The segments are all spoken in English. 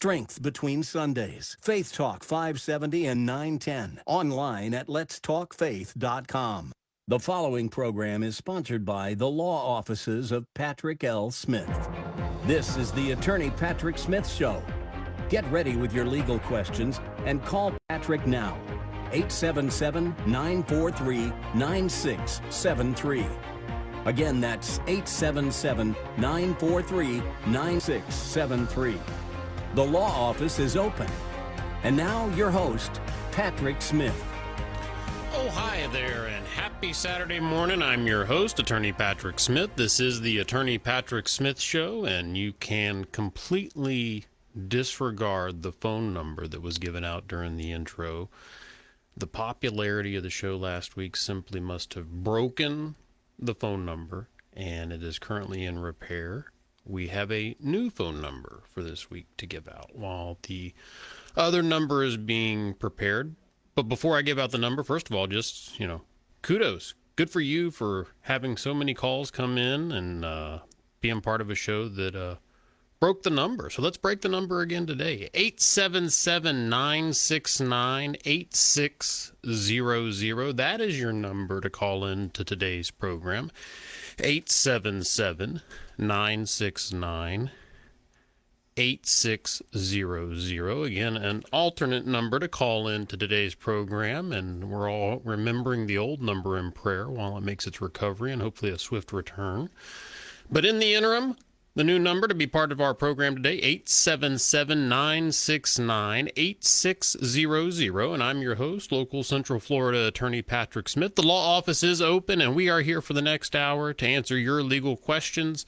strength between Sundays. Faith Talk 570 and 910. Online at letstalkfaith.com. The following program is sponsored by the law offices of Patrick L. Smith. This is the Attorney Patrick Smith Show. Get ready with your legal questions and call Patrick now. 877-943-9673. Again, that's 877-943-9673. The law office is open. And now your host, Patrick Smith. Oh, hi there, and happy Saturday morning. I'm your host, Attorney Patrick Smith. This is the Attorney Patrick Smith Show, and you can completely disregard the phone number that was given out during the intro. The popularity of the show last week simply must have broken the phone number, and it is currently in repair. We have a new phone number for this week to give out while the other number is being prepared. But before I give out the number, first of all, just, kudos. Good for you for having so many calls come in and being part of a show that broke the number. So let's break the number again today. 877-969-8600. That is your number to call in to today's program. 877-969-8600. Again, an alternate number to call in to today's program. And we're all remembering the old number in prayer while it makes its recovery and hopefully a swift return. But in the interim, the new number to be part of our program today, 877-969-8600, and I'm your host, local Central Florida Attorney Patrick Smith. The law office is open, and we are here for the next hour to answer your legal questions.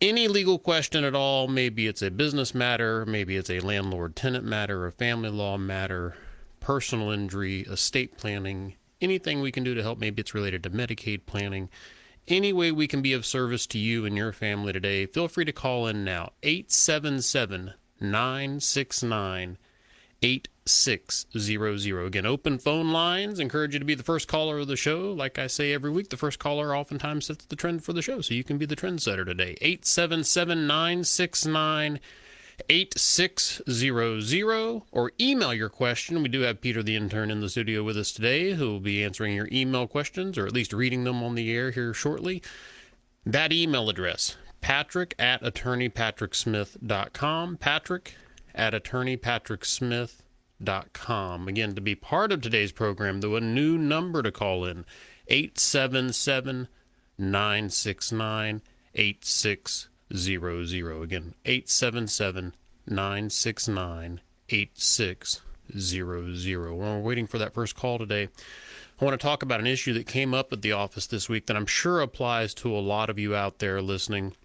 Any legal question at all, maybe it's a business matter, maybe it's a landlord-tenant matter, a family law matter, personal injury, estate planning, anything we can do to help. Maybe it's related to Medicaid planning. Any way we can be of service to you and your family today, feel free to call in now. 877-969-8600. Again, open phone lines. Encourage you to be the first caller of the show. Like I say every week, the first caller oftentimes sets the trend for the show, so you can be the trendsetter today. 877-969-8600, or email your question. We do have Peter the intern in the studio with us today who will be answering your email questions, or at least reading them on the air here shortly. That email address, patrick@attorneypatricksmith.com, patrick@attorneypatricksmith.com. Again, to be part of today's program, though, a new number to call in, 877-969-8600. Again, 877-969-8600. While we're waiting for that first call today, I want to talk about an issue that came up at the office this week that I'm sure applies to a lot of you out there listening,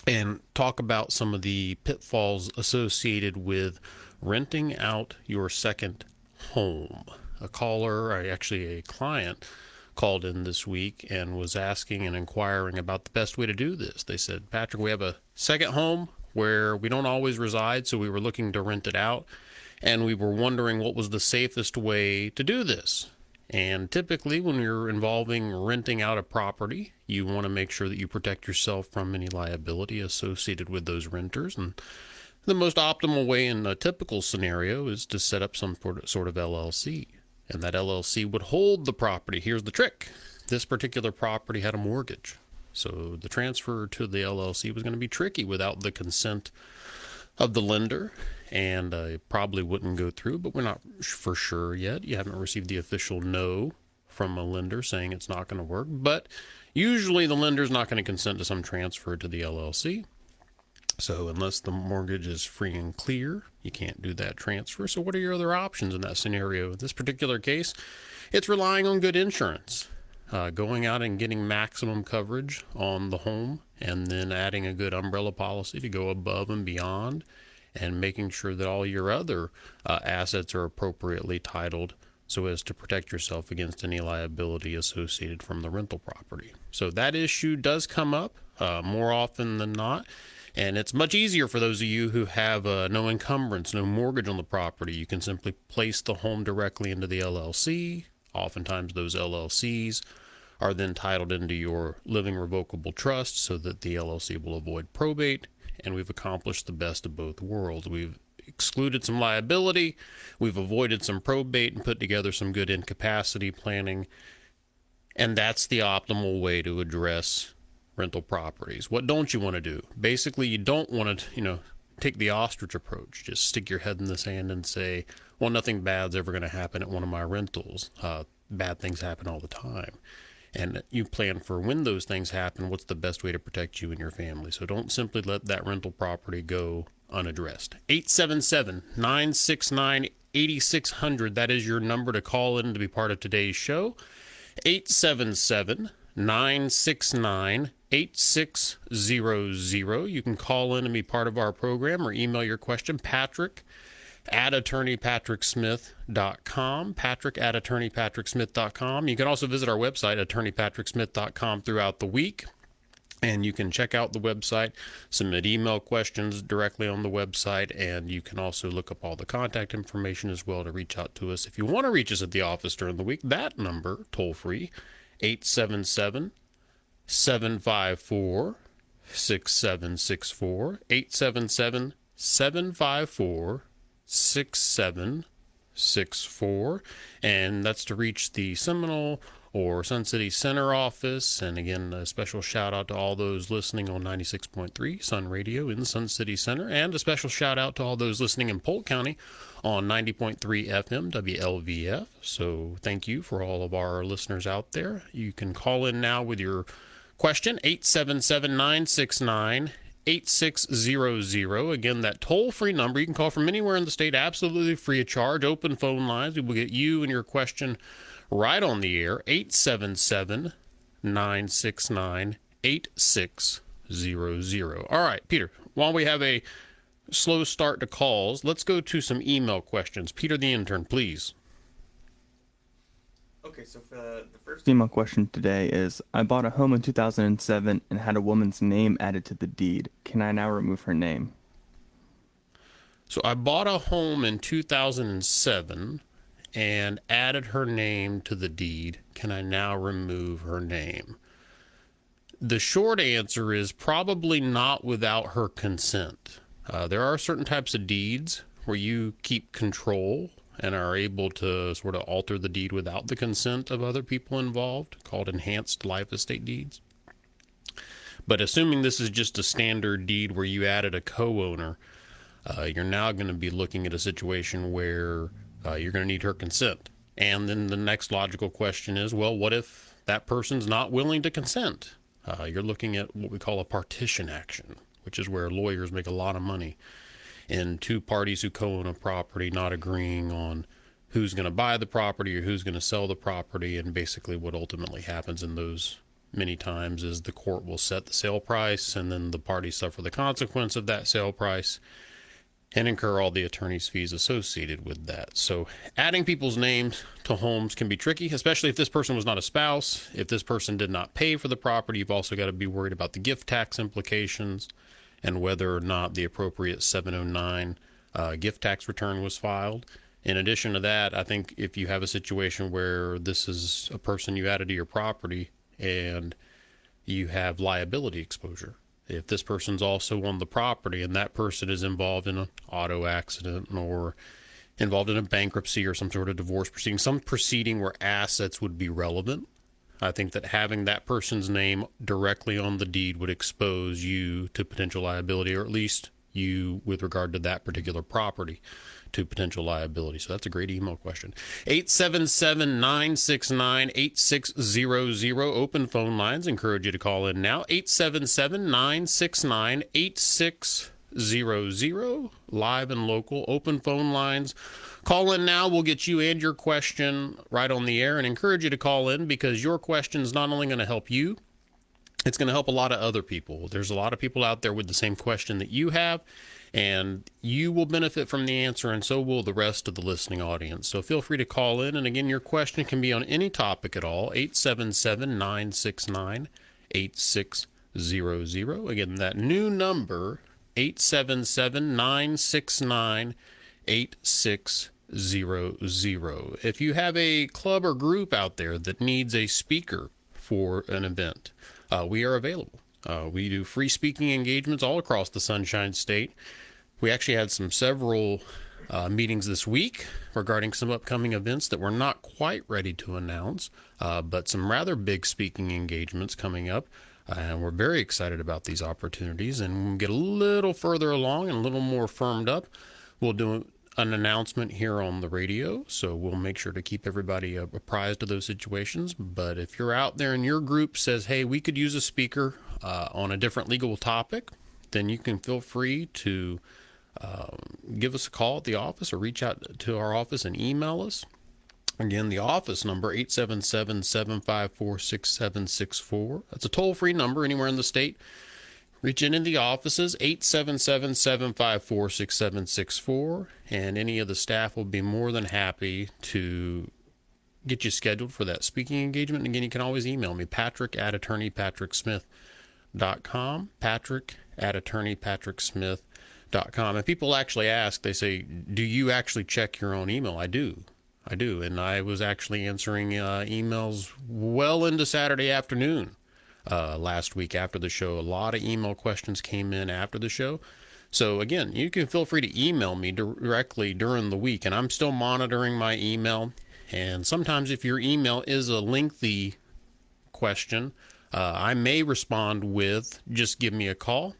and talk about some of the pitfalls associated with renting out your second home. A client called in this week and was asking and inquiring about the best way to do this. They said, Patrick, we have a second home where we don't always reside, so we were looking to rent it out, and we were wondering what was the safest way to do this. And typically when you're involving renting out a property, you want to make sure that you protect yourself from any liability associated with those renters. And the most optimal way in a typical scenario is to set up some sort of LLC. And that LLC would hold the property. Here's the trick. This particular property had a mortgage. So the transfer to the LLC was going to be tricky without the consent of the lender, and it probably wouldn't go through, but we're not for sure yet. You haven't received the official no from a lender saying it's not going to work, but usually the lender's not going to consent to some transfer to the LLC. So unless the mortgage is free and clear, you can't do that transfer. So what are your other options in that scenario? In this particular case, it's relying on good insurance, going out and getting maximum coverage on the home, and then adding a good umbrella policy to go above and beyond, and making sure that all your other assets are appropriately titled so as to protect yourself against any liability associated from the rental property. So that issue does come up more often than not. And it's much easier for those of you who have no encumbrance, no mortgage on the property. You can simply place the home directly into the LLC. Oftentimes those LLCs are then titled into your living revocable trust so that the LLC will avoid probate. And we've accomplished the best of both worlds. We've excluded some liability, we've avoided some probate, and put together some good incapacity planning. And that's the optimal way to address rental properties. What don't you want to do? Basically, you don't want to, take the ostrich approach. Just stick your head in the sand and say, well, nothing bad's ever going to happen at one of my rentals. Bad things happen all the time. And you plan for when those things happen, what's the best way to protect you and your family. So don't simply let that rental property go unaddressed. 877-969-8600. That is your number to call in to be part of today's show. 877-969-8600. You can call in and be part of our program or email your question, Patrick@attorneypatricksmith.com, Patrick@attorneypatricksmith.com. You can also visit our website, attorneypatricksmith.com, throughout the week. And you can check out the website, submit email questions directly on the website, and you can also look up all the contact information as well to reach out to us. If you want to reach us at the office during the week, that number, toll free, 877-754-6764, 877-754-6764, and that's to reach the Seminole or Sun City Center office. And again, a special shout out to all those listening on 96.3 Sun Radio in Sun City Center, and a special shout out to all those listening in Polk County on 90.3 FM WLVF. So thank you for all of our listeners out there. You can call in now with your question, 877-969-8600. Again, that toll-free number, you can call from anywhere in the state, absolutely free of charge. Open phone lines. We will get you and your question right on the air, 877-969-8600. All right, Peter, while we have a slow start to calls, let's go to some email questions. Peter, the intern, please. Okay, so for the first email question today is, I bought a home in 2007 and had a woman's name added to the deed. Can I now remove her name? So I bought a home in 2007 and added her name to the deed. Can I now remove her name? The short answer is probably not without her consent. There are certain types of deeds where you keep control and are able to sort of alter the deed without the consent of other people involved, called enhanced life estate deeds. But assuming this is just a standard deed where you added a co-owner, you're now going to be looking at a situation where you're going to need her consent. And then the next logical question is, well, what if that person's not willing to consent? You're looking at what we call a partition action, which is where lawyers make a lot of money in two parties who co-own a property not agreeing on who's going to buy the property or who's going to sell the property. And basically what ultimately happens in those many times is the court will set the sale price, and then the parties suffer the consequence of that sale price and incur all the attorney's fees associated with that. So adding people's names to homes can be tricky, especially if this person was not a spouse. If this person did not pay for the property, you've also got to be worried about the gift tax implications and whether or not the appropriate 709 gift tax return was filed. In addition to that, I think if you have a situation where this is a person you added to your property and you have liability exposure, if this person's also on the property and that person is involved in an auto accident or involved in a bankruptcy or some sort of divorce proceeding, some proceeding where assets would be relevant, I think that having that person's name directly on the deed would expose you to potential liability, or at least you with regard to that particular property to potential liability. So that's a great email question. 877-969-8600. Open phone lines. Encourage you to call in now. 877-969-8600. Live and local. Open phone lines. Call in now. We'll get you and your question right on the air, and encourage you to call in because your question is not only going to help you, it's going to help a lot of other people. There's a lot of people out there with the same question that you have, and you will benefit from the answer, and so will the rest of the listening audience. So feel free to call in, and again, your question can be on any topic at all. 877-969-8600. Again, that new number, 877-969-8600. If you have a club or group out there that needs a speaker for an event, we are available. We do free speaking engagements all across the Sunshine State. We actually had several meetings this week regarding some upcoming events that we're not quite ready to announce, but some rather big speaking engagements coming up. And we're very excited about these opportunities. And when we get a little further along and a little more firmed up, we'll do an announcement here on the radio. So we'll make sure to keep everybody apprised of those situations. But if you're out there and your group says, hey, we could use a speaker on a different legal topic, then you can feel free to give us a call at the office or reach out to our office and email us. Again, the office number, 877-754-6764. That's a toll-free number anywhere in the state. Reach in the offices, 877-754-6764, and any of the staff will be more than happy to get you scheduled for that speaking engagement. And again, you can always email me, patrick@attorneypatricksmith.com, patrick@attorneypatricksmith.com. And people actually ask, they say, do you actually check your own email? I do. And I was actually answering emails well into Saturday afternoon last week after the show. A lot of email questions came in after the show. So again, you can feel free to email me directly during the week, and I'm still monitoring my email. And sometimes if your email is a lengthy question, I may respond with, just give me a call.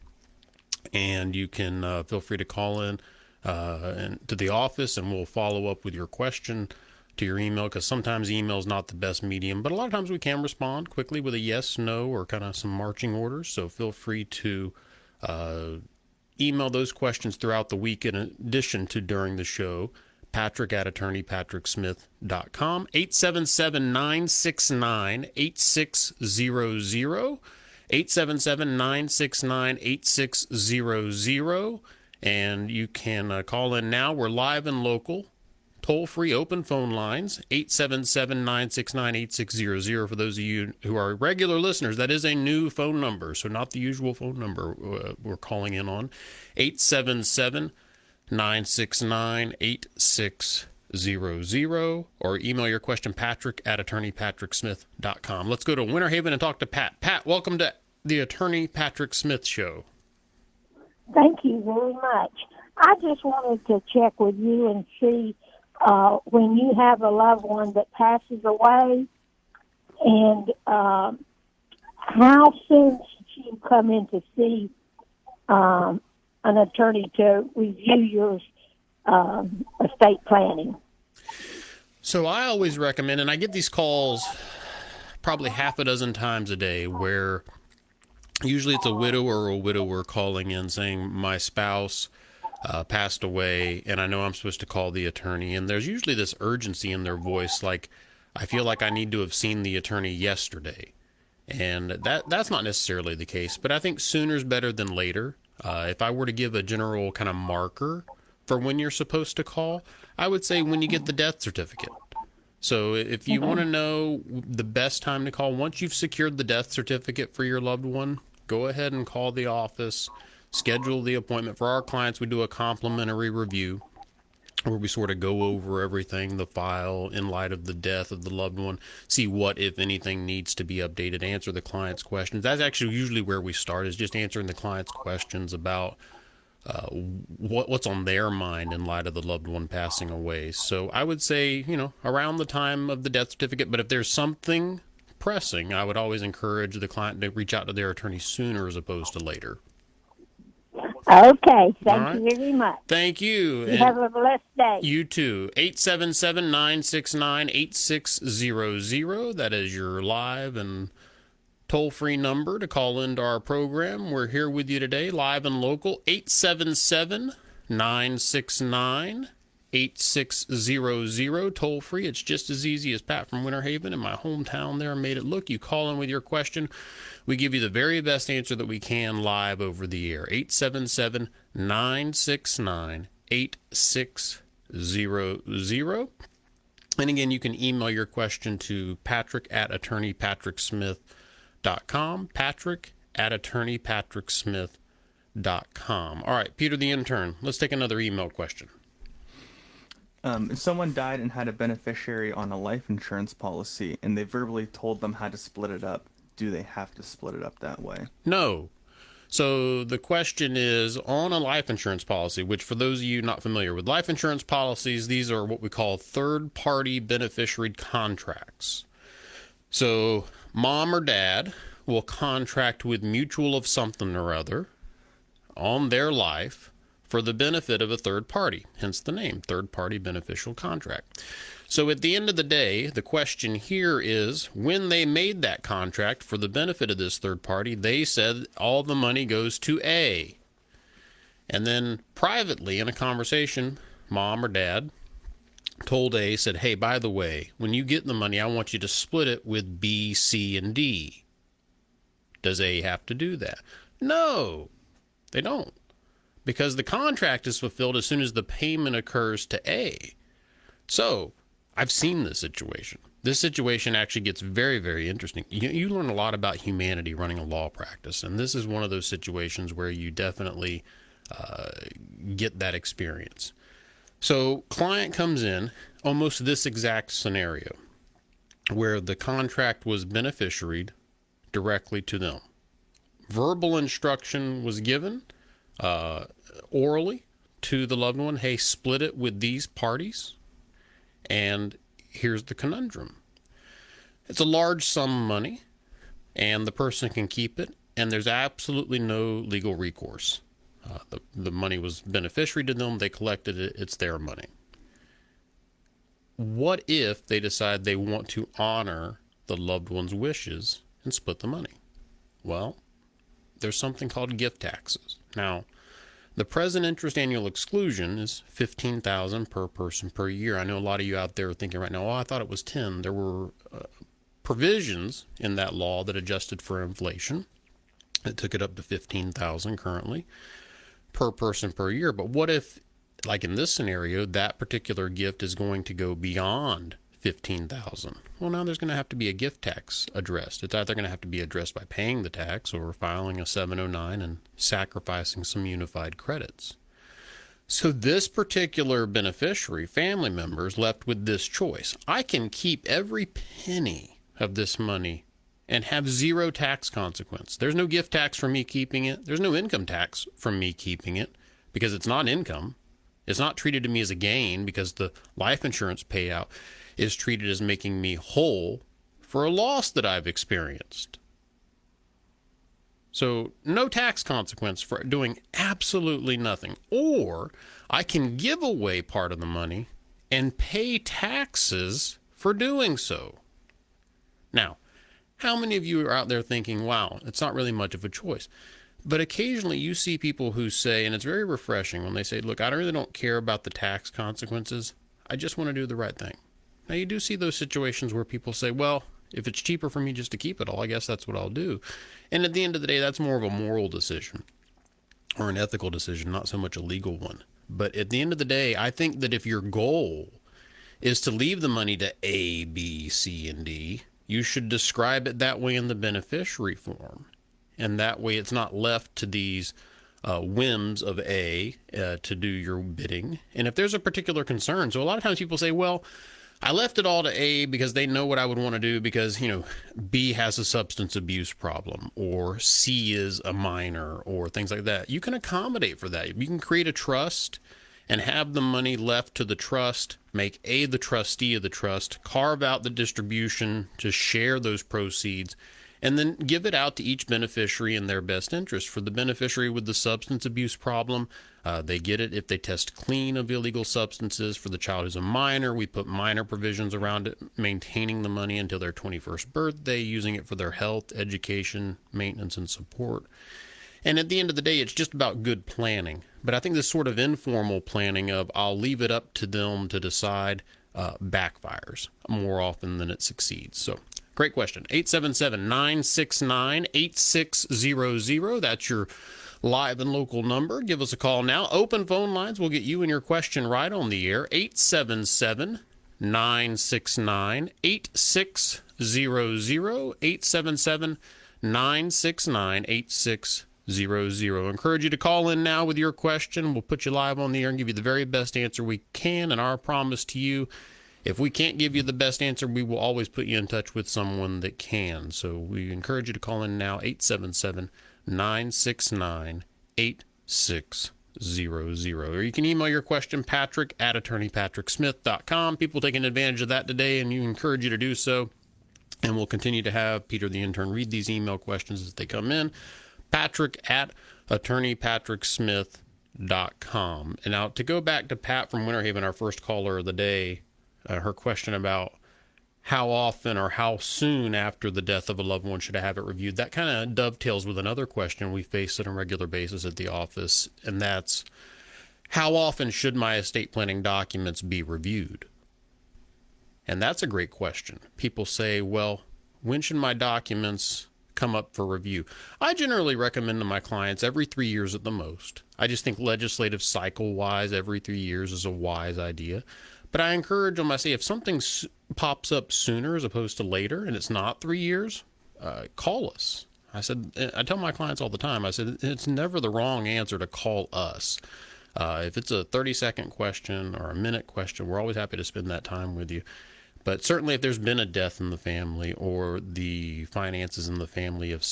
And you can feel free to call in and to the office, and we'll follow up with your question to your email, because sometimes email is not the best medium, but a lot of times we can respond quickly with a yes, no, or kind of some marching orders. So feel free to email those questions throughout the week in addition to during the show. patrick@attorneypatricksmith.com, 877-969-8600, 877-969-8600, and you can call in now. We're live and local, toll-free open phone lines, 877-969-8600. For those of you who are regular listeners, that is a new phone number, so not the usual phone number we're calling in on, 877-969-8600, or email your question, patrick@attorneypatricksmith.com. Let's go to Winter Haven and talk to Pat. Pat, welcome to the Attorney Patrick Smith Show. Thank you very much. I just wanted to check with you and see when you have a loved one that passes away, and how soon should you come in to see an attorney to review your estate planning? So I always recommend, and I get these calls probably half a dozen times a day, where usually it's a widow or a widower calling in saying, my spouse passed away, and I know I'm supposed to call the attorney. And there's usually this urgency in their voice, like, I feel like I need to have seen the attorney yesterday. And that's not necessarily the case, but I think sooner is better than later. If I were to give a general kind of marker for when you're supposed to call, I would say when you get the death certificate. So if you want to know the best time to call, once you've secured the death certificate for your loved one, go ahead and call the office, schedule the appointment. For our clients, we do a complimentary review where we sort of go over everything, the file in light of the death of the loved one, see what, if anything, needs to be updated, answer the client's questions. That's actually usually where we start, is just answering the client's questions about what's on their mind in light of the loved one passing away. So I would say, around the time of the death certificate, but if there's something pressing, I would always encourage the client to reach out to their attorney sooner as opposed to later. Okay, thank you very much. Thank you. You have a blessed day. You too. 877-969-8600. That is your live and toll-free number to call into our program. We're here with you today, live and local, 877-969-8600, toll-free. It's just as easy as Pat from Winter Haven in my hometown there made it look. You call in with your question. We give you the very best answer that we can live over the air. 877-969-8600. And again, you can email your question to patrick@attorneypatricksmith.com, patrick@attorneypatricksmith.com. All right, Peter the intern, let's take another email question. If someone died and had a beneficiary on a life insurance policy and they verbally told them how to split it up, do they have to split it up that way? No. So the question is, on a life insurance policy, which for those of you not familiar with life insurance policies, these are what we call third-party beneficiary contracts. So mom or dad will contract with Mutual of something or other on their life for the benefit of a third party, hence the name, third-party beneficial contract. So at the end of the day, the question here is, when they made that contract for the benefit of this third party, they said all the money goes to A. And then privately in a conversation, mom or dad told A, said, hey, by the way, when you get the money, I want you to split it with B, C, and D. Does A have to do that? No, they don't. Because the contract is fulfilled as soon as the payment occurs to A. So I've seen this situation. This situation actually gets very, very interesting. You learn a lot about humanity running a law practice, and this is one of those situations where you definitely get that experience. So client comes in, almost this exact scenario, where the contract was beneficiaried directly to them. Verbal instruction was given orally to the loved one, hey, split it with these parties. And here's the conundrum. It's a large sum of money, and the person can keep it, and there's absolutely no legal recourse. The money was beneficiary to them. They collected it. It's their money. What if they decide they want to honor the loved one's wishes and split the money? Well, there's something called gift taxes. Now, the present interest annual exclusion is $15,000 per person per year. I know a lot of you out there are thinking right now, oh, I thought it was 10. There were provisions in that law that adjusted for inflation. It took it up to $15,000 currently per person per year. But what if, like in this scenario, that particular gift is going to go beyond $15,000? Well, now there's going to have to be a gift tax addressed. It's either going to have to be addressed by paying the tax or filing a 709 and sacrificing some unified credits. So this particular beneficiary, family member, is left with this choice. I can keep every penny of this money and have zero tax consequence. There's no gift tax for me keeping it. There's no income tax from me keeping it because it's not income. It's not treated to me as a gain because the life insurance payout is treated as making me whole for a loss that I've experienced. So no tax consequence for doing absolutely nothing. Or I can give away part of the money and pay taxes for doing so. Now, how many of you are out there thinking, wow, it's not really much of a choice? But occasionally you see people who say, and it's very refreshing when they say, look, I really don't care about the tax consequences. I just want to do the right thing. Now, you do see those situations where people say, well, if it's cheaper for me just to keep it all, I guess that's what I'll do. And at the end of the day, that's more of a moral decision or an ethical decision, not so much a legal one. But at the end of the day, I think that if your goal is to leave the money to A, B, C, and D, you should describe it that way in the beneficiary form. And that way it's not left to these whims of A to do your bidding. And if there's a particular concern, so a lot of times people say, well, I left it all to A because they know what I would want to do because, B has a substance abuse problem or C is a minor or things like that. You can accommodate for that. You can create a trust and have the money left to the trust, make A the trustee of the trust, carve out the distribution to share those proceeds, and then give it out to each beneficiary in their best interest. For the beneficiary with the substance abuse problem, they get it if they test clean of illegal substances. For the child who's a minor, we put minor provisions around it, maintaining the money until their 21st birthday, using it for their health, education, maintenance, and support. And at the end of the day, it's just about good planning. But I think this sort of informal planning of I'll leave it up to them to decide backfires more often than it succeeds. So great question. 877-969-8600. That's your live and local number. Give us a call now. Open phone lines will get you and your question right on the air. 877-969-8600. 877-969-8600. Encourage you to call in now with your question. We'll put you live on the air and give you the very best answer we can. And our promise to you, if we can't give you the best answer, we will always put you in touch with someone that can. So we encourage you to call in now, 969-8600. Or you can email your question, Patrick at attorneypatricksmith.com. People taking advantage of that today, and you encourage you to do so. And we'll continue to have Peter the intern read these email questions as they come in. Patrick at attorneypatricksmith.com. And now to go back to Pat from Winter Haven, our first caller of the day, her question about how often or how soon after the death of a loved one should I have it reviewed, that kind of dovetails with another question we face on a regular basis at the office, and that's how often should my estate planning documents be reviewed? And that's a great question. People say, well, when should my documents come up for review? I generally recommend to my clients every 3 years at the most. I just think legislative cycle-wise, every 3 years is a wise idea. But I encourage them, I say, if something pops up sooner as opposed to later, and it's not 3 years, call us. I tell my clients all the time, I said, it's never the wrong answer to call us. If it's a 30-second question or a minute question, we're always happy to spend that time with you. But certainly if there's been a death in the family or the finances in the family have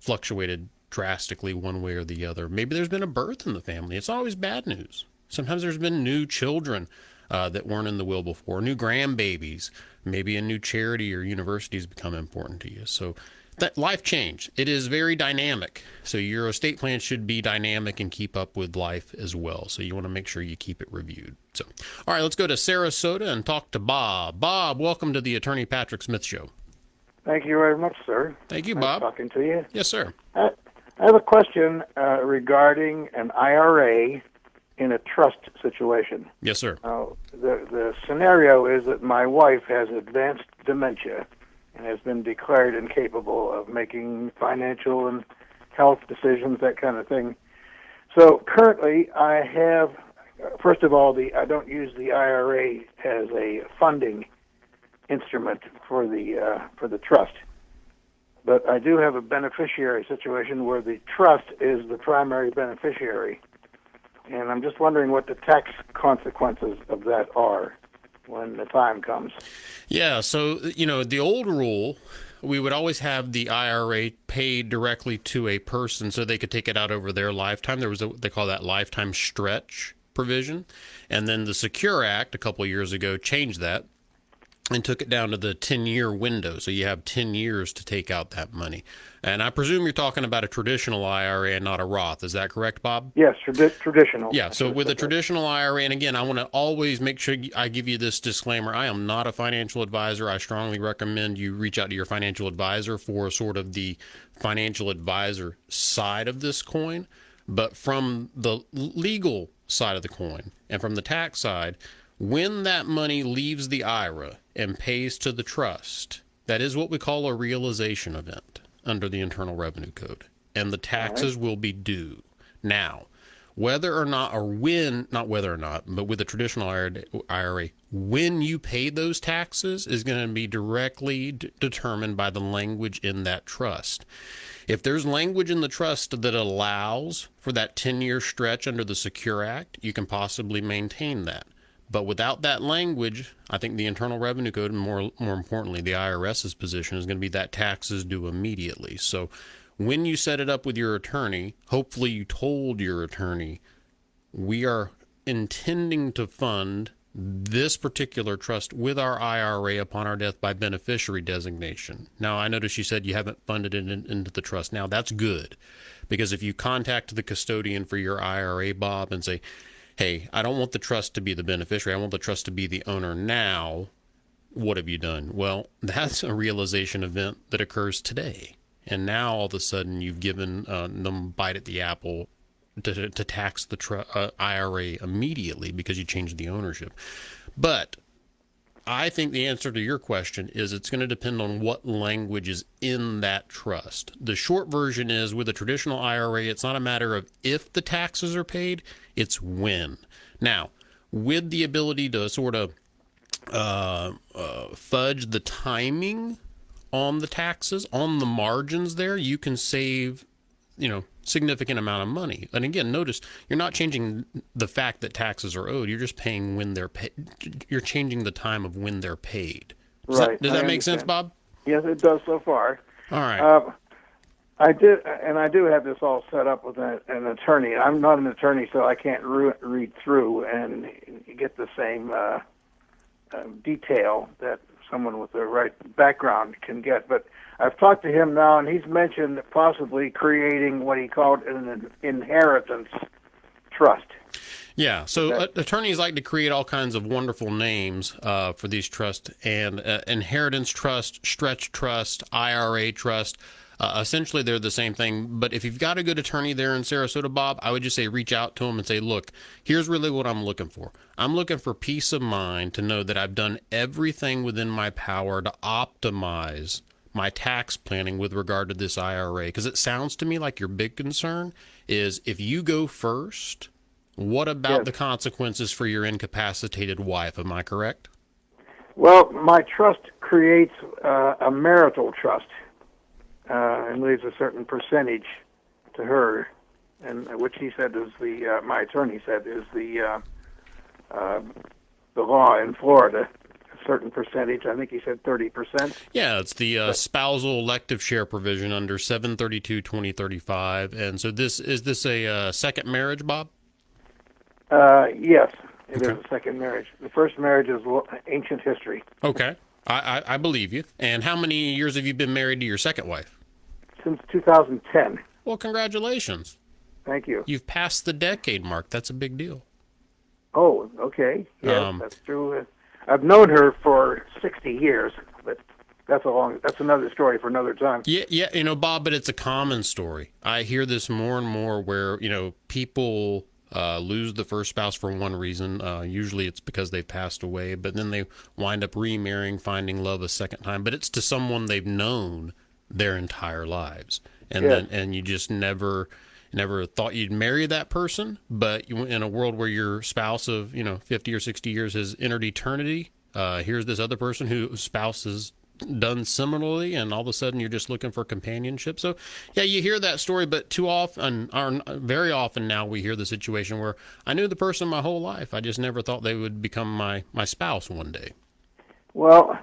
fluctuated drastically one way or the other, maybe there's been a birth in the family. It's always bad news. Sometimes there's been new children that weren't in the will before, new grandbabies, maybe a new charity or university has become important to you. So that life change, it is very dynamic. So your estate plan should be dynamic and keep up with life as well. So you want to make sure you keep it reviewed. So, all right, let's go to Sarasota and talk to Bob. Bob, welcome to the Attorney Patrick Smith Show. Thank you very much, sir. Thank you, Nice Bob. talking to you. Yes, sir. I have a question regarding an IRA in a trust situation. Yes, sir. The scenario is that my wife has advanced dementia and has been declared incapable of making financial and health decisions, that kind of thing. So currently I have, first of all, I don't use the IRA as a funding instrument for the trust. But I do have a beneficiary situation where the trust is the primary beneficiary. And I'm just wondering what the tax consequences of that are when the time comes. Yeah, so, the old rule, we would always have the IRA paid directly to a person so they could take it out over their lifetime. There was they call that lifetime stretch provision. And then the Secure Act a couple of years ago changed that and took it down to the 10-year window. So you have 10 years to take out that money. And I presume you're talking about a traditional IRA and not a Roth. Is that correct, Bob? Yes, traditional. Yeah, so with a traditional IRA, and again, I want to always make sure I give you this disclaimer. I am not a financial advisor. I strongly recommend you reach out to your financial advisor for sort of the financial advisor side of this coin. But from the legal side of the coin and from the tax side, when that money leaves the IRA and pays to the trust, that is what we call a realization event under the Internal Revenue Code, and the taxes will be due. Now, whether or not, or when, not whether or not, but with a traditional IRA, when you pay those taxes is going to be directly determined by the language in that trust. If there's language in the trust that allows for that 10-year stretch under the Secure Act, you can possibly maintain that. But without that language, I think the Internal Revenue Code, and more importantly, the IRS's position is going to be that taxes due immediately. So when you set it up with your attorney, hopefully you told your attorney, we are intending to fund this particular trust with our IRA upon our death by beneficiary designation. Now, I noticed you said you haven't funded it into the trust. Now, that's good, because if you contact the custodian for your IRA, Bob, and say, hey, I don't want the trust to be the beneficiary, I want the trust to be the owner now, what have you done? Well, that's a realization event that occurs today. And now all of a sudden you've given them a bite at the apple to tax the IRA immediately because you changed the ownership. But I think the answer to your question is it's going to depend on what language is in that trust. The short version is, with a traditional IRA, it's not a matter of if the taxes are paid, it's when. Now, with the ability to sort of fudge the timing on the taxes, on the margins there, you can save, significant amount of money. And again, notice you're not changing the fact that taxes are owed. You're just paying when they're paid. You're changing the time of when they're paid. Does that make sense, Bob? Yes, it does so far. All right. I did, and I do have this all set up with an attorney. I'm not an attorney, so I can't read through and get the same detail that someone with the right background can get. But I've talked to him now, and he's mentioned possibly creating what he called an inheritance trust. Yeah, so attorneys like to create all kinds of wonderful names for these trusts, and inheritance trust, stretch trust, IRA trust. Essentially, they're the same thing. But if you've got a good attorney there in Sarasota, Bob, I would just say reach out to him and say, look, here's really what I'm looking for. I'm looking for peace of mind to know that I've done everything within my power to optimize my tax planning with regard to this IRA. Because it sounds to me like your big concern is if you go first, what about the consequences for your incapacitated wife? Am I correct? Well, my trust creates a marital trust. And leaves a certain percentage to her, and which he said is my attorney said is the law in Florida. A certain percentage, I think he said 30%. Yeah, it's the spousal elective share provision under 732-2035. And so is this a second marriage, Bob? Yes, it is a second marriage. The first marriage is ancient history. Okay. I believe you. And how many years have you been married to your second wife? Since 2010. Well, congratulations. Thank you. You've passed the decade mark. That's a big deal. Oh, okay. Yes, that's true. I've known her for 60 years, but that's another story for another time. Yeah, Bob, but it's a common story. I hear this more and more where, people lose the first spouse for one reason. Usually it's because they've passed away, but then they wind up remarrying, finding love a second time. But it's to someone they've known their entire lives, and then you just never thought you'd marry that person. But in a world where your spouse of 50 or 60 years has entered eternity, here's this other person whose spouse has done similarly, and all of a sudden you're just looking for companionship. So yeah, you hear that story, but too often, or very often now, we hear the situation where I knew the person my whole life, I just never thought they would become my spouse one day. Well,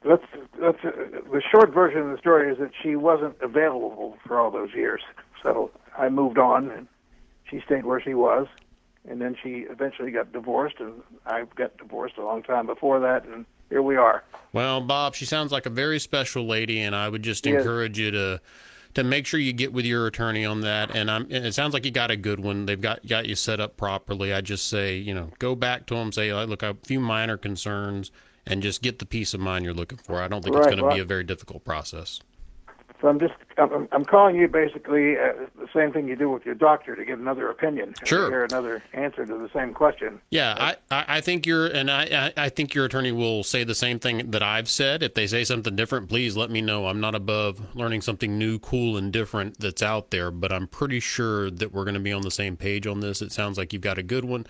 that's the short version of the story is that she wasn't available for all those years. So I moved on, and she stayed where she was, and then she eventually got divorced, and I got divorced a long time before that, and here we are. Well, Bob, she sounds like a very special lady, and I would just encourage you to make sure you get with your attorney on that. And it sounds like you got a good one. They've got you set up properly. I just say, go back to them, say, look, I have a few minor concerns, and just get the peace of mind you're looking for. I don't think it's going to be a very difficult process. So I'm calling you basically the same thing you do with your doctor to get another opinion. Sure. Hear another answer to the same question. Yeah, I think I think your attorney will say the same thing that I've said. If they say something different, please let me know. I'm not above learning something new, cool, and different that's out there, but I'm pretty sure that we're going to be on the same page on this. It sounds like you've got a good one.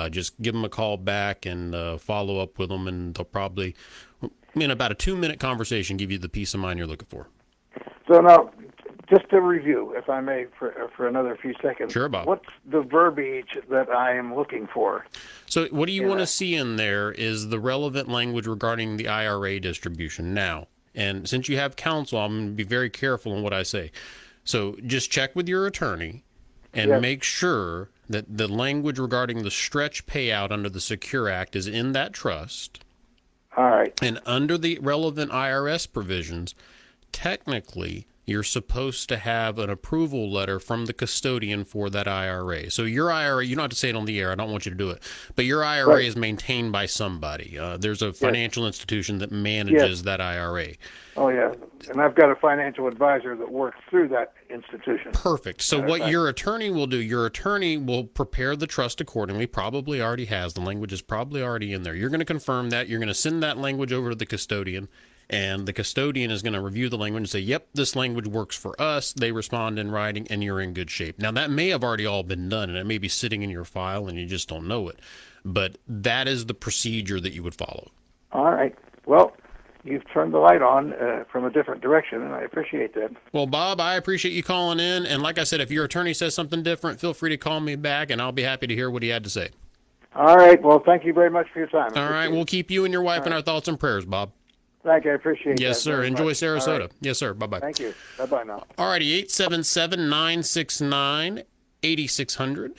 Just give them a call back and follow up with them, and they'll probably, in about a 2-minute conversation, give you the peace of mind you're looking for. So now, just to review, if I may, for another few seconds. Sure, Bob. What's the verbiage that I am looking for? So what do you want to see in there is the relevant language regarding the IRA distribution now. And since you have counsel, I'm going to be very careful in what I say. So just check with your attorney and make sure that the language regarding the stretch payout under the Secure Act is in that trust. All right. And under the relevant IRS provisions, technically, you're supposed to have an approval letter from the custodian for that IRA. So your IRA, you don't have to say it on the air. I don't want you to do it. But your IRA is maintained by somebody. There's a financial institution that manages that IRA. Oh, yeah. And I've got a financial advisor that works through that institution. Perfect. So what your attorney will do, your attorney will prepare the trust accordingly, probably already has. The language is probably already in there. You're going to confirm that. You're going to send that language over to the custodian. And the custodian is going to review the language and say, yep, this language works for us. They respond in writing, and you're in good shape. Now, that may have already all been done, and it may be sitting in your file, and you just don't know it. But that is the procedure that you would follow. All right. Well, you've turned the light on from a different direction, and I appreciate that. Well, Bob, I appreciate you calling in. And like I said, if your attorney says something different, feel free to call me back, and I'll be happy to hear what he had to say. All right. Well, thank you very much for your time. All right. We'll keep you and your wife in our thoughts and prayers, Bob. Thank you. I appreciate that. Yes, sir. very Enjoy much. Sarasota. All right. Yes, sir. Bye-bye. Thank you. Bye-bye now. Alrighty, 877-969-8600.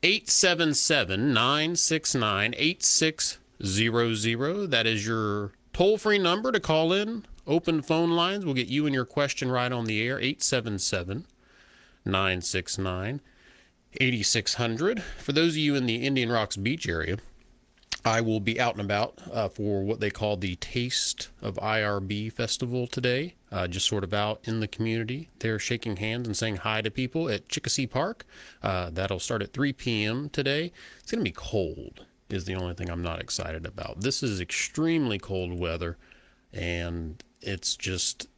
877-969-8600. That is your toll-free number to call in. Open phone lines. We'll get you and your question right on the air. 877-969-8600. For those of you in the Indian Rocks Beach area, I will be out and about for what they call the Taste of IRB Festival today. Just sort of out in the community. They're shaking hands and saying hi to people at Chickasee Park. That'll start at 3 p.m. today. It's going to be cold is the only thing I'm not excited about. This is extremely cold weather, and it's just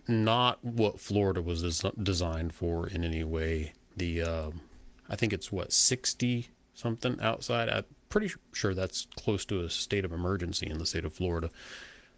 not what Florida was designed for in any way. I think it's 60 something outside. I'm pretty sure that's close to a state of emergency in the state of Florida.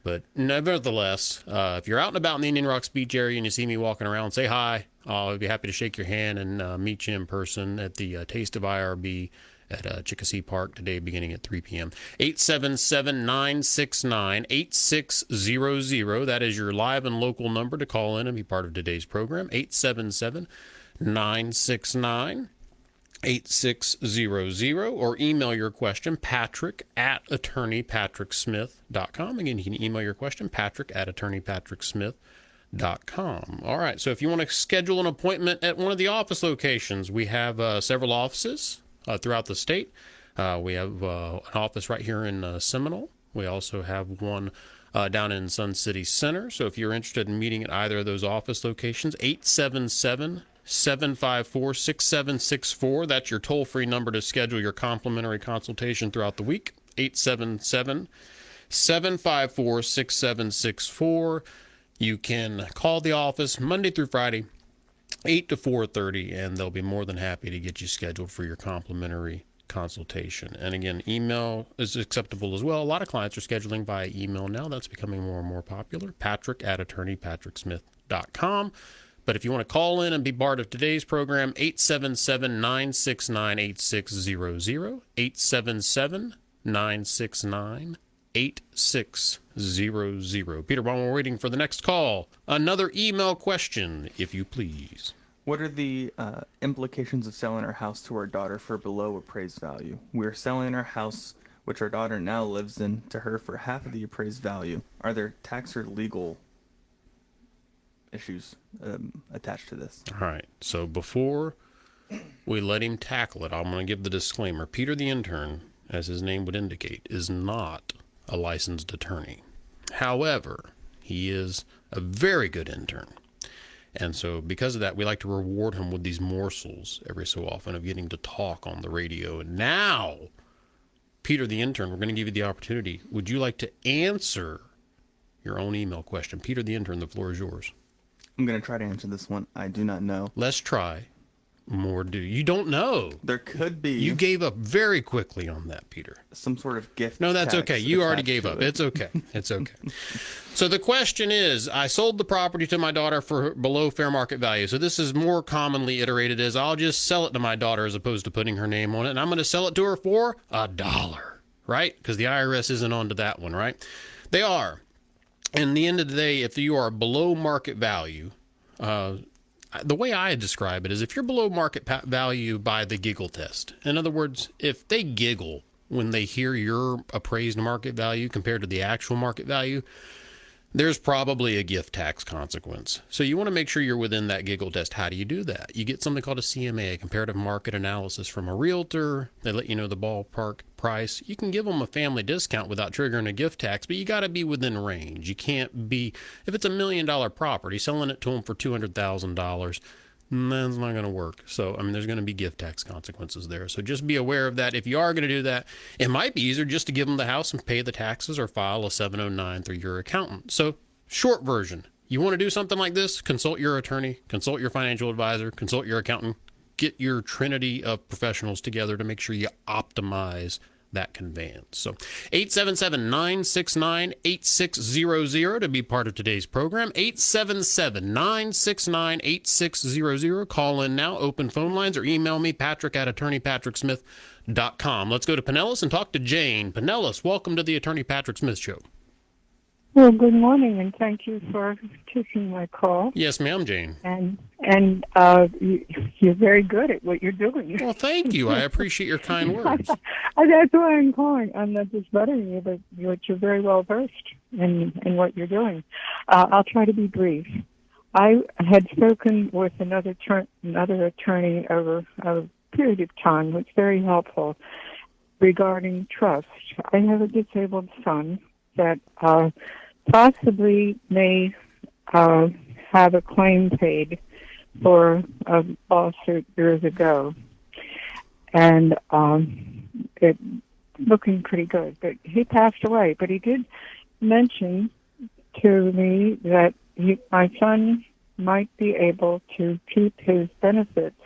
But nevertheless, if you're out and about in the Indian Rocks Beach area and you see me walking around, say hi. I'll be happy to shake your hand and meet you in person at the Taste of IRB at Chickasee Park today, beginning at 3 p.m. 877-969-8600. That is your live and local number to call in and be part of today's program. 877-969-8600, or email your question, patrick@attorneypatricksmith.com. Again, you can email your question, patrick@attorneypatricksmith.com. All right, so if you want to schedule an appointment at one of the office locations, we have several offices throughout the state. We have an office right here in Seminole. We also have one down in Sun City Center. So if you're interested in meeting at either of those office locations, 877-754-6764. That's your toll-free number to schedule your complimentary consultation throughout the week. 877-754-6764. You can call the office Monday through Friday, 8 to 4:30, and they'll be more than happy to get you scheduled for your complimentary consultation. And again, email is acceptable as well. A lot of clients are scheduling via email now. That's becoming more and more popular. patrick@attorneypatricksmith.com. But if you want to call in and be part of today's program, 877-969-8600, 877-969-8600. Peter, while we're waiting for the next call, another email question, if you please. What are the implications of selling our house to our daughter for below appraised value? We're selling our house, which our daughter now lives in, to her for half of the appraised value. Are there tax or legal issues attached to this? All right. So before we let him tackle it, I'm going to give the disclaimer. Peter the intern, as his name would indicate, is not a licensed attorney. However, he is a very good intern. And so because of that, we like to reward him with these morsels every so often of getting to talk on the radio. And now, Peter the intern, we're going to give you the opportunity. Would you like to answer your own email question? Peter the intern, the floor is yours. I'm going to try to answer this one. I do not know. Let's try. More do. You don't know. There could be You gave up very quickly on that, Peter. some sort of gift. No, that's tax okay. You already attached gave to up. it. It's okay. It's okay. So the question is, I sold the property to my daughter for below fair market value. So this is more commonly iterated as I'll just sell it to my daughter as opposed to putting her name on it. And I'm going to sell it to her for $1, right? Because the IRS isn't onto that one, right? They are. And the end of the day, if you are below market value, the way I describe it is if you're below market value by the giggle test. In other words, if they giggle when they hear your appraised market value compared to the actual market value, there's probably a gift tax consequence. So you want to make sure you're within that giggle test. How do you do that? You get something called a CMA, a comparative market analysis from a realtor. They let you know the ballpark price. You can give them a family discount without triggering a gift tax, but you got to be within range. You can't be, if it's $1 million property, selling it to them for $200,000, that's not going to work. So, I mean, there's going to be gift tax consequences there. So just be aware of that. If you are going to do that, it might be easier just to give them the house and pay the taxes or file a 709 through your accountant. So, short version, you want to do something like this, consult your attorney, consult your financial advisor, consult your accountant, get your trinity of professionals together to make sure you optimize that conveyance. So 877-969-8600 to be part of today's program. 877-969-8600. Call in now, open phone lines, or email me, patrick@attorneypatricksmith.com. Let's go to Pinellas and talk to Jane. Pinellas, welcome to the Attorney Patrick Smith Show. Well, good morning, and thank you for taking my call. Yes, ma'am, Jane. You're very good at what you're doing. Well, thank you. I appreciate your kind words. That's why I'm calling. I'm not just buttering you, but you're very well versed in what you're doing. I'll try to be brief. I had spoken with another attorney over a period of time, which was very helpful, regarding trust. I have a disabled son that possibly may have a claim paid for a lawsuit years ago, and it looking pretty good. But he passed away. But he did mention to me that my son might be able to keep his benefits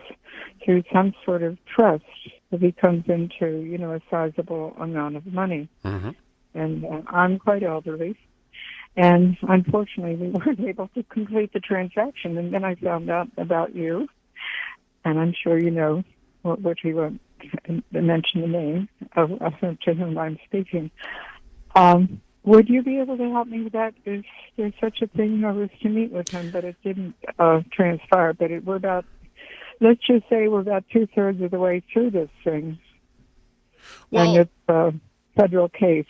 through some sort of trust if he comes into, a sizable amount of money. Mm-hmm. And I'm quite elderly. And unfortunately, we weren't able to complete the transaction. And then I found out about you. And I'm sure you know which he won't mention the name of to whom I'm speaking. Would you be able to help me with that? Is there such a thing? I was to meet with him, but it didn't transpire. But let's just say we're about 2/3 of the way through this thing. Well, and it's a federal case.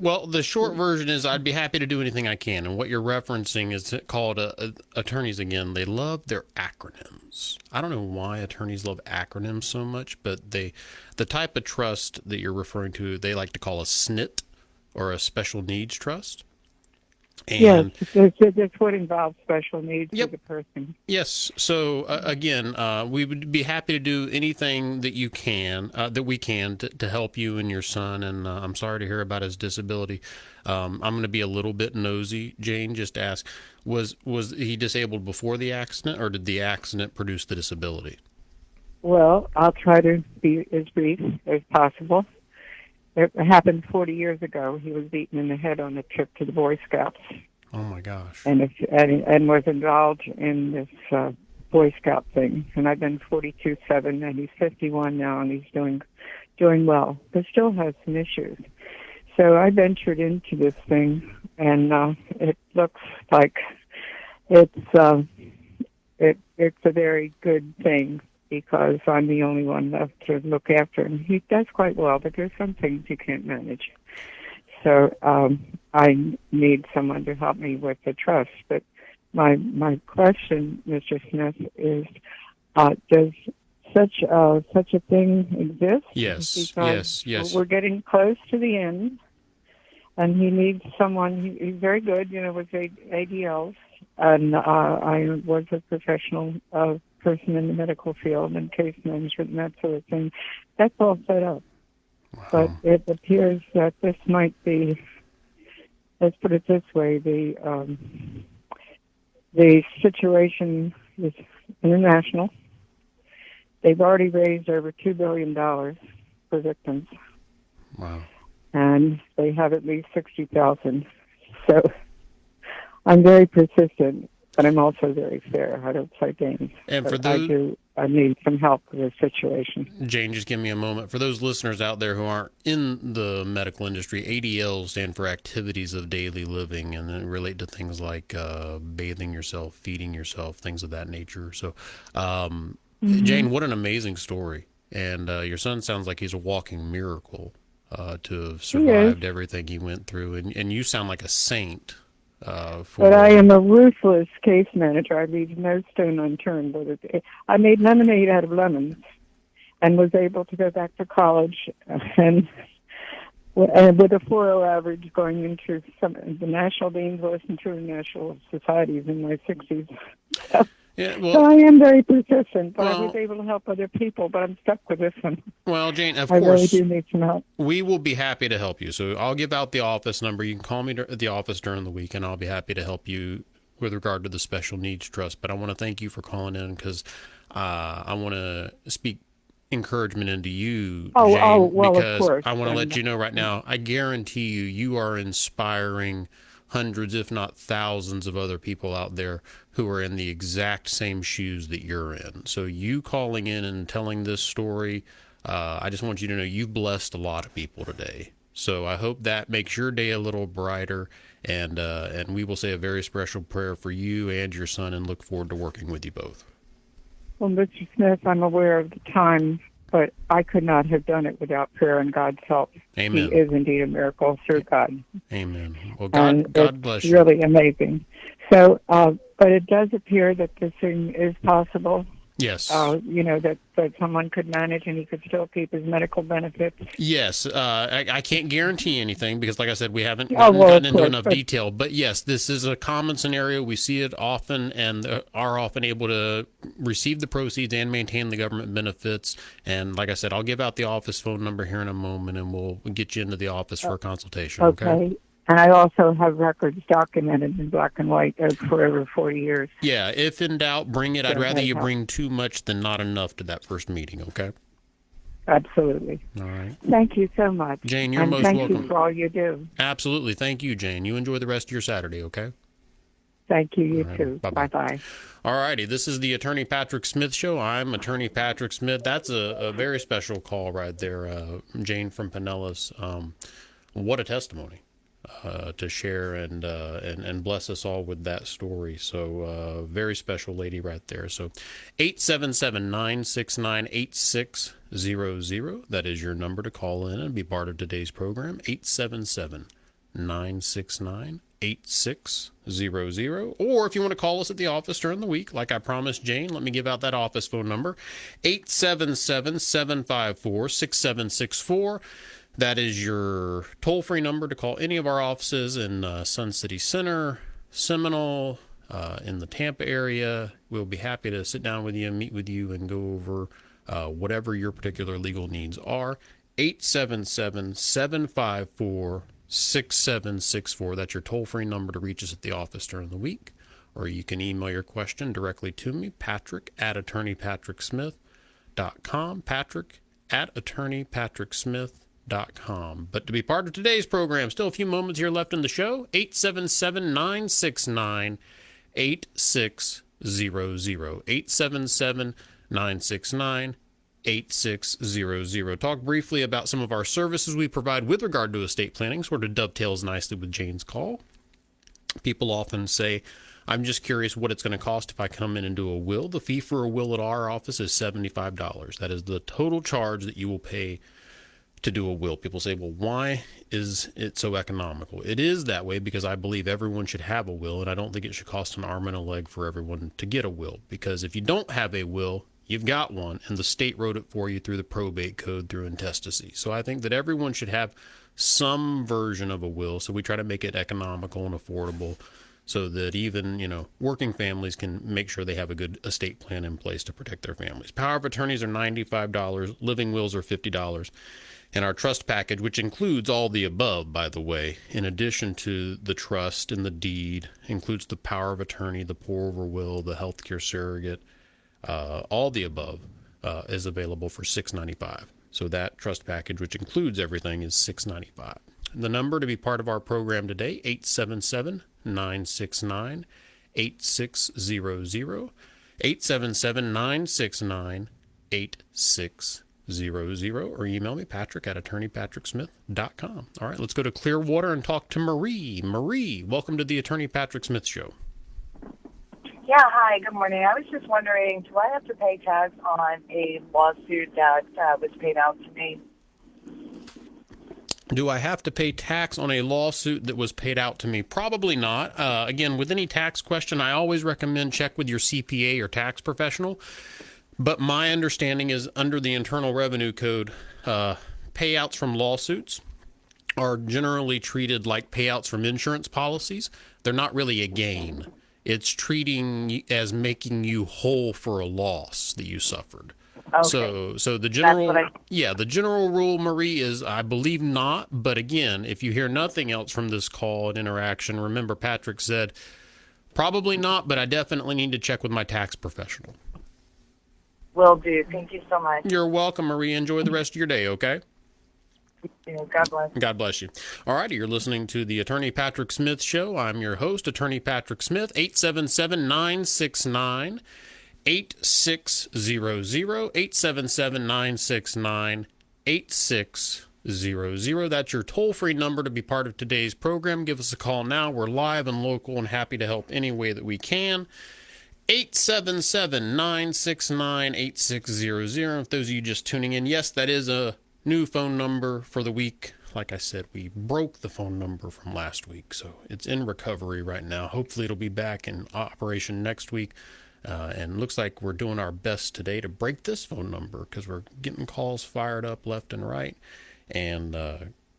Well, the short version is I'd be happy to do anything I can. And what you're referencing is called attorneys again. They love their acronyms. I don't know why attorneys love acronyms so much, but the type of trust that you're referring to, they like to call a SNIT, or a special needs trust. And yes, that's what involves special needs Yep. for the person. Yes. So again, we would be happy to do anything that you can, that we can, to help you and your son. And I'm sorry to hear about his disability. I'm going to be a little bit nosy, Jane. Just ask: was he disabled before the accident, or did the accident produce the disability? Well, I'll try to be as brief as possible. It happened 40 years ago. He was beaten in the head on a trip to the Boy Scouts. Oh my gosh! And was involved in this Boy Scout thing. And I've been 42/7, and he's 51 now, and he's doing well, but still has some issues. So I ventured into this thing, and it looks like it's a very good thing, because I'm the only one left to look after him. He does quite well, but there's some things you can't manage. So I need someone to help me with the trust. But my question, Mr. Smith, is does such a thing exist? Yes, Because yes. we're getting close to the end, and he needs someone. He's very good, with ADLs, and I was a professional person in the medical field and case management and that sort of thing. That's all set up. Wow. But it appears that this might be, let's put it this way, the situation is international. They've already raised over $2 billion for victims. Wow. And they have at least 60,000. So I'm very persistent, but I'm also very fair. I don't play games. And But for those, I need some help with this situation. Jane, just give me a moment. For those listeners out there who aren't in the medical industry, ADLs stand for activities of daily living, and then relate to things like bathing yourself, feeding yourself, things of that nature. So, Jane, what an amazing story. And your son sounds like he's a walking miracle to have survived everything he went through. And you sound like a saint. But I am a ruthless case manager. I leave no stone unturned. But I made lemonade out of lemons, and was able to go back to college, and with a 4.0 average, going into the National Dean's List and International Societies in my 60s. So I am very persistent, but I was able to help other people, but I'm stuck with this one. Well, Jane, of I course, really do need some help. we will be happy to help you. So I'll give out the office number. You can call me at the office during the week, and I'll be happy to help you with regard to the Special Needs Trust. But I want to thank you for calling in, because I want to speak encouragement into you, Jane, because of course. I want to let you know right now, I guarantee you are inspiring hundreds, if not thousands, of other people out there who are in the exact same shoes that you're in. So you calling in and telling this story, I just want you to know you've blessed a lot of people today. So I hope that makes your day a little brighter, and we will say a very special prayer for you and your son, and look forward to working with you both. Well, Mr. Smith, I'm aware of the time, but I could not have done it without prayer and God's help. Amen. He is indeed a miracle through God. Amen. Well, And God bless it's you. really amazing. So, but it does appear that this thing is possible. Yes. That someone could manage and he could still keep his medical benefits. Yes, I can't guarantee anything because, like I said, we haven't Oh, well, gotten of into course, enough but- detail. But yes, this is a common scenario. We see it often and are often able to receive the proceeds and maintain the government benefits. And like I said, I'll give out the office phone number here in a moment, and we'll get you into the office for a consultation. Okay? And I also have records documented in black and white for over 40 years. Yeah, if in doubt, bring it. I'd Sure, rather you okay. bring too much than not enough to that first meeting, okay? Absolutely. All right. Thank you so much. Jane, you're and most thank welcome. you for all you do. Absolutely. Thank you, Jane. You enjoy the rest of your Saturday, okay? Thank you, you All right, too. bye-bye. Bye-bye. All righty. This is the Attorney Patrick Smith Show. I'm Attorney Patrick Smith. That's a very special call right there, Jane from Pinellas. What a testimony to share and bless us all with that story. So very special lady right there. So 877-969-8600. That is your number to call in and be part of today's program. 877-969-8600. Or if you want to call us at the office during the week, like I promised Jane, let me give out that office phone number, 877-754-6764. That is your toll-free number to call any of our offices in Sun City Center, Seminole, in the Tampa area. We'll be happy to sit down with you and meet with you and go over whatever your particular legal needs are. 877-754-6764. That's your toll-free number to reach us at the office during the week. Or you can email your question directly to me, patrick@attorneypatricksmith.com, patrick@attorneypatricksmith.com. But to be part of today's program, still a few moments here left in the show, 877-969-8600, 877-969-8600. Talk briefly about some of our services we provide with regard to estate planning, sort of dovetails nicely with Jane's call. People often say, I'm just curious what it's going to cost if I come in and do a will. The fee for a will at our office is $75. That is the total charge that you will pay to do a will. People say, well, why is it so economical? It is that way because I believe everyone should have a will, and I don't think it should cost an arm and a leg for everyone to get a will. Because if you don't have a will, you've got one, and the state wrote it for you through the probate code, through intestacy. So I think that everyone should have some version of a will, so we try to make it economical and affordable so that even, working families can make sure they have a good estate plan in place to protect their families. Power of attorneys are $95, living wills are $50. And our trust package, which includes all the above, by the way, in addition to the trust and the deed, includes the power of attorney, the pour-over will, the healthcare surrogate, all the above is available for $695. So that trust package, which includes everything, is $695. The number to be part of our program today, 877-969-8600, 877-969-8600. Or email me, patrick@attorneypatricksmith.com. All right, let's go to Clearwater and talk to Marie. Marie, welcome to the Attorney Patrick Smith Show. Yeah, hi, good morning. I was just wondering, do I have to pay tax on a lawsuit that was paid out to me? Do I have to pay tax on a lawsuit that was paid out to me? Probably not. Again, with any tax question, I always recommend check with your CPA or tax professional. But my understanding is under the Internal Revenue Code, payouts from lawsuits are generally treated like payouts from insurance policies. They're not really a gain. It's treating as making you whole for a loss that you suffered. Okay. So the general, That's what the general rule, Marie, is I believe not. But again, if you hear nothing else from this call and interaction, remember Patrick said probably not, but I definitely need to check with my tax professional. Will do. Thank you so much. You're welcome, Marie. Enjoy the rest of your day, okay? God bless. God bless you. All righty, you're listening to the Attorney Patrick Smith Show. I'm your host, Attorney Patrick Smith, 877-969-8600, 877-969-8600. That's your toll-free number to be part of today's program. Give us a call now. We're live and local and happy to help any way that we can. 877-969-8600. If those of you just tuning in, yes, that is a new phone number for the week. Like I said, we broke the phone number from last week, so it's in recovery right now. Hopefully it'll be back in operation next week. And looks like we're doing our best today to break this phone number because we're getting calls fired up left and right. And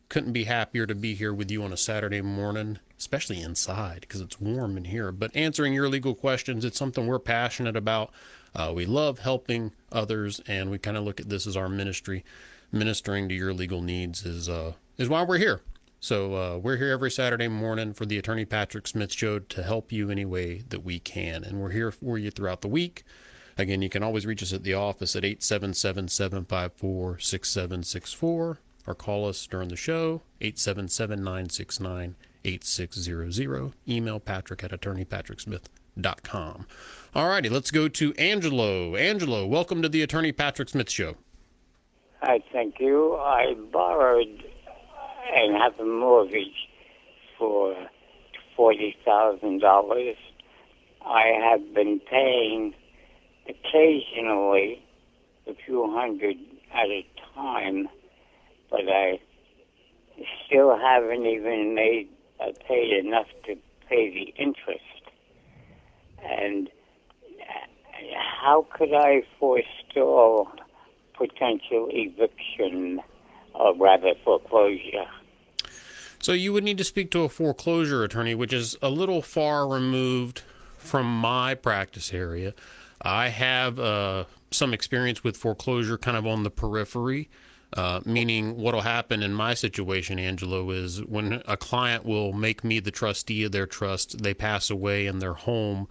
couldn't be happier to be here with you on a Saturday morning, especially inside because it's warm in here. But answering your legal questions, it's something we're passionate about. We love helping others, and we kind of look at this as our ministry. Ministering to your legal needs is why we're here. So we're here every Saturday morning for the Attorney Patrick Smith Show to help you any way that we can. And we're here for you throughout the week. Again, you can always reach us at the office at 877-754-6764 or call us during the show, 877-969-8600. Email Patrick at attorneypatricksmith.com. All righty, let's go to Angelo. Angelo, welcome to the Attorney Patrick Smith Show. Hi, thank you. I borrowed and have a mortgage for $40,000. I have been paying occasionally a few hundred at a time, but I still haven't even paid enough to pay the interest. And how could I forestall potential eviction, or rather foreclosure? So you would need to speak to a foreclosure attorney, which is a little far removed from my practice area. I have some experience with foreclosure kind of on the periphery, meaning what will happen in my situation, Angelo, is when a client will make me the trustee of their trust, they pass away and their home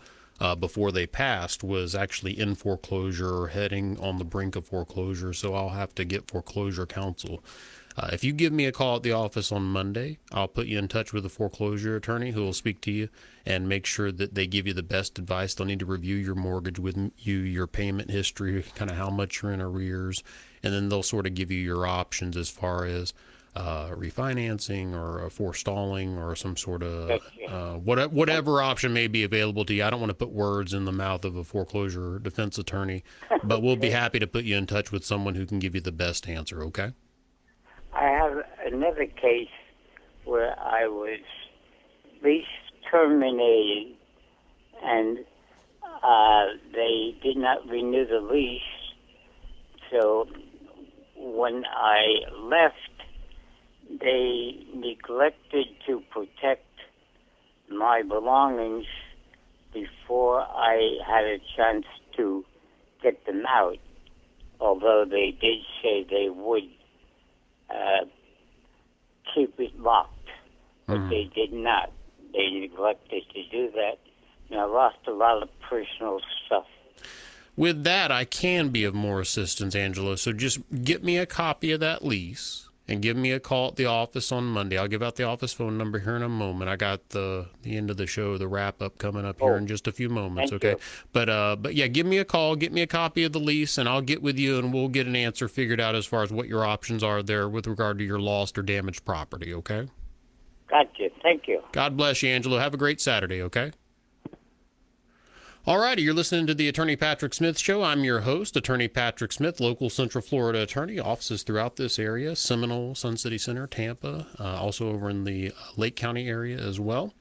before they passed was actually in foreclosure or heading on the brink of foreclosure, so I'll have to get foreclosure counsel. If you give me a call at the office on Monday, I'll put you in touch with a foreclosure attorney who will speak to you and make sure that they give you the best advice. They'll need to review your mortgage with you, your payment history, kind of how much you're in arrears, and then they'll sort of give you your options as far as refinancing or forestalling or some sort of whatever option may be available to you. I don't want to put words in the mouth of a foreclosure defense attorney, but we'll be happy to put you in touch with someone who can give you the best answer, okay? I have another case where I was lease terminated and they did not renew the lease. So when I left, they neglected to protect my belongings before I had a chance to get them out, although they did say they would keep it locked, but they did not. They neglected to do that, and I lost a lot of personal stuff. With that, I can be of more assistance, Angelo. So just get me a copy of that lease and give me a call at the office on Monday. I'll give out the office phone number here in a moment. I got the end of the show, the wrap up coming up here in just a few moments. Thank okay. you. But yeah, give me a call, get me a copy of the lease, and I'll get with you and we'll get an answer figured out as far as what your options are there with regard to your lost or damaged property. Okay. Gotcha. Thank you. God bless you, Angelo. Have a great Saturday. Okay. All righty, you're listening to the Attorney Patrick Smith Show. I'm your host, Attorney Patrick Smith, local Central Florida attorney, offices throughout this area, Seminole, Sun City Center, Tampa, also over in the Lake County area as well.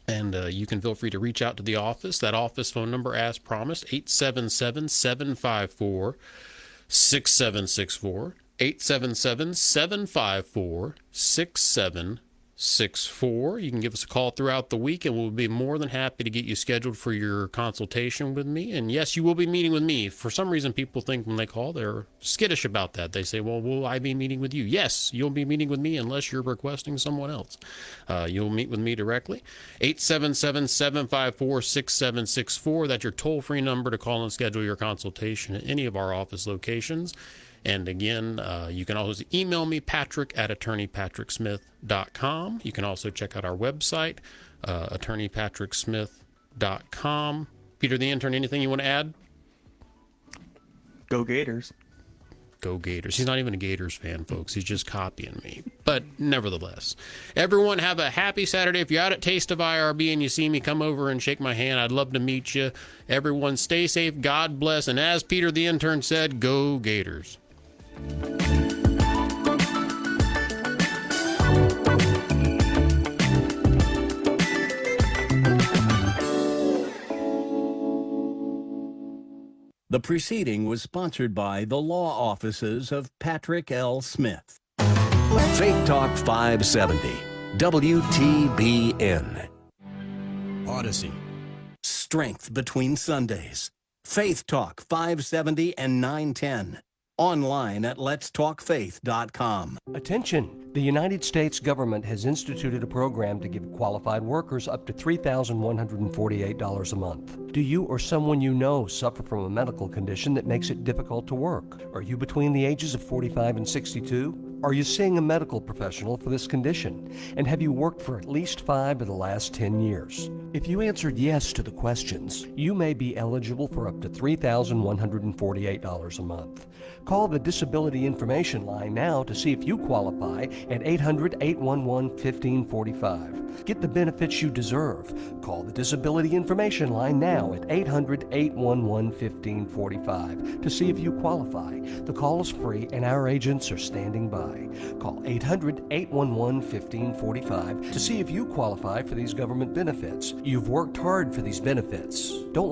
And you can feel free to reach out to the office. That office phone number, as promised, 877-754-6764, 877-754-6764. You can give us a call throughout the week and we'll be more than happy to get you scheduled for your consultation with me. And yes, you will be meeting with me. For some reason, people think when they call, they're skittish about that. They say, well, will I be meeting with you? Yes, you'll be meeting with me unless you're requesting someone else. You'll meet with me directly. 877-754-6764. That's your toll-free number to call and schedule your consultation at any of our office locations. And again, you can always email me, Patrick at attorneypatricksmith.com. You can also check out our website, attorneypatricksmith.com. Peter the intern, anything you want to add? Go Gators. Go Gators. He's not even a Gators fan, folks. He's just copying me. But nevertheless, everyone have a happy Saturday. If you're out at Taste of IRB and you see me, come over and shake my hand. I'd love to meet you. Everyone stay safe. God bless. And as Peter the intern said, go Gators. The preceding was sponsored by the law offices of Patrick L. Smith. Faith Talk 570, WTBN. Odyssey. Strength between Sundays. Faith Talk 570 and 910. Online at letstalkfaith.com. Attention! The United States government has instituted a program to give qualified workers up to $3,148 a month. Do you or someone you know suffer from a medical condition that makes it difficult to work? Are you between the ages of 45 and 62? Are you seeing a medical professional for this condition? And have you worked for at least 5 of the last 10 years? If you answered yes to the questions, you may be eligible for up to $3,148 a month. Call the Disability Information Line now to see if you qualify at 800-811-1545. Get the benefits you deserve. Call the Disability Information Line now at 800-811-1545 to see if you qualify. The call is free and our agents are standing by. Call 800-811-1545 to see if you qualify for these government benefits. You've worked hard for these benefits. Don't